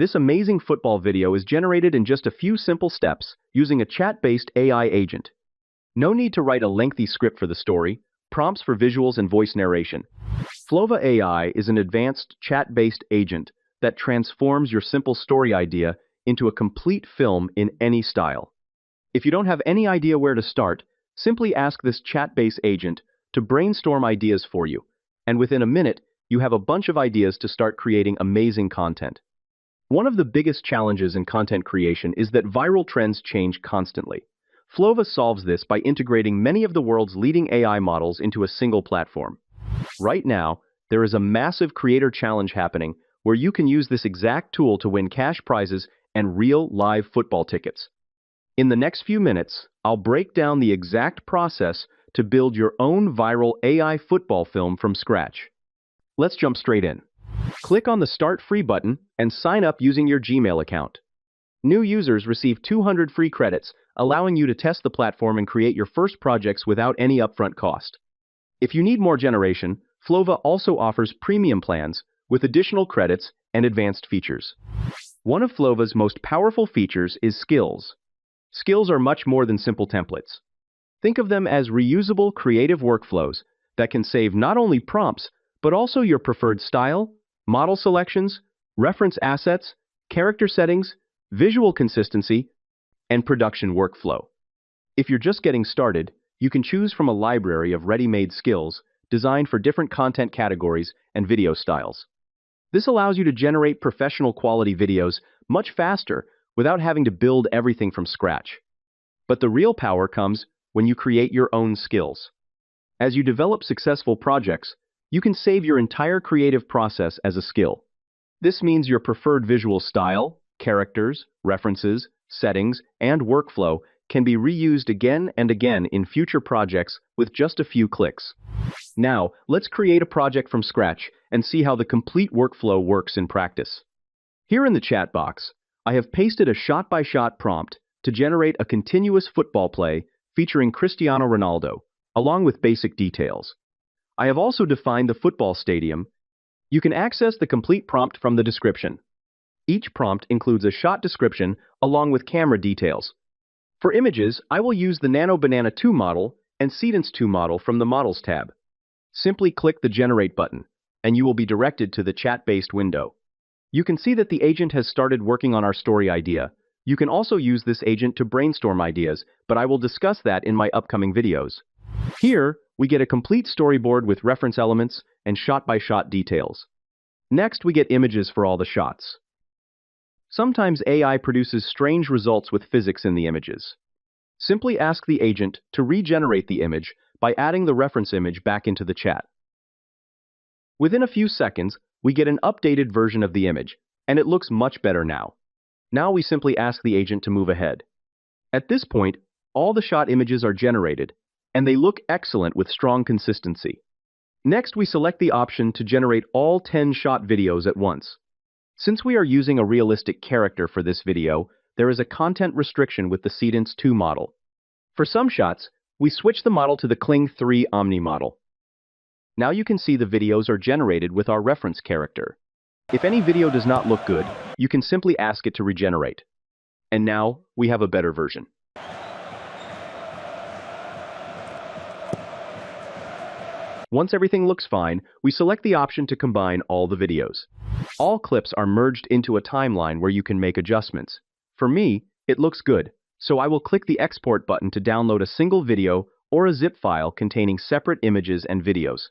This amazing football video is generated in just a few simple steps using a chat-based AI agent. No need to write a lengthy script for the story, prompts for visuals and voice narration. Flova AI is an advanced chat-based agent that transforms your simple story idea into a complete film in any style. If you don't have any idea where to start, simply ask this chat-based agent to brainstorm ideas for you, and within a minute, you have a bunch of ideas to start creating amazing content. One of the biggest challenges in content creation is that viral trends change constantly. Flova solves this by integrating many of the world's leading AI models into a single platform. Right now, there is a massive creator challenge happening where you can use this exact tool to win cash prizes and real live football tickets. In the next few minutes, I'll break down the exact process to build your own viral AI football film from scratch. Let's jump straight in. Click on the Start Free button and sign up using your Gmail account. New users receive 200 free credits, allowing you to test the platform and create your first projects without any upfront cost. If you need more generation, Flova also offers premium plans with additional credits and advanced features. One of Flova's most powerful features is skills. Skills are much more than simple templates. Think of them as reusable creative workflows that can save not only prompts, but also your preferred style, model selections, reference assets, character settings, visual consistency, and production workflow. If you're just getting started, you can choose from a library of ready-made skills designed for different content categories and video styles. This allows you to generate professional quality videos much faster without having to build everything from scratch. But the real power comes when you create your own skills. As you develop successful projects, you can save your entire creative process as a skill. This means your preferred visual style, characters, references, settings, and workflow can be reused again and again in future projects with just a few clicks. Now, let's create a project from scratch and see how the complete workflow works in practice. Here in the chat box, I have pasted a shot-by-shot prompt to generate a continuous football play featuring Cristiano Ronaldo, along with basic details. I have also defined the football stadium. You can access the complete prompt from the description. Each prompt includes a shot description along with camera details. For images, I will use the Nano Banana 2 model and Seedance 2 model from the Models tab. Simply click the Generate button, and you will be directed to the chat-based window. You can see that the agent has started working on our story idea. You can also use this agent to brainstorm ideas, but I will discuss that in my upcoming videos. Here, we get a complete storyboard with reference elements and shot-by-shot details. Next, we get images for all the shots. Sometimes AI produces strange results with physics in the images. Simply ask the agent to regenerate the image by adding the reference image back into the chat. Within a few seconds, we get an updated version of the image, and it looks much better now. Now we simply ask the agent to move ahead. At this point, all the shot images are generated, and they look excellent with strong consistency. Next, we select the option to generate all 10 shot videos at once. Since we are using a realistic character for this video, there is a content restriction with the Seedance 2 model. For some shots, we switch the model to the Kling 3 Omni model. Now you can see the videos are generated with our reference character. If any video does not look good, you can simply ask it to regenerate. And now, we have a better version. Once everything looks fine, we select the option to combine all the videos. All clips are merged into a timeline where you can make adjustments. For me, it looks good, so I will click the Export button to download a single video or a zip file containing separate images and videos.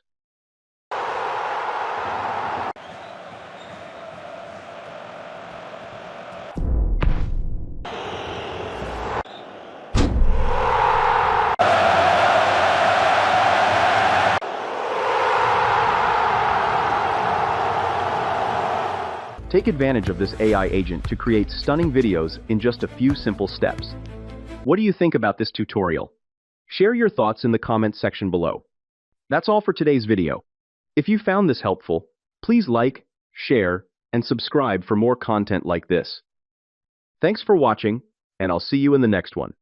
Take advantage of this AI agent to create stunning videos in just a few simple steps. What do you think about this tutorial? Share your thoughts in the comments section below. That's all for today's video. If you found this helpful, please like, share, and subscribe for more content like this. Thanks for watching, and I'll see you in the next one.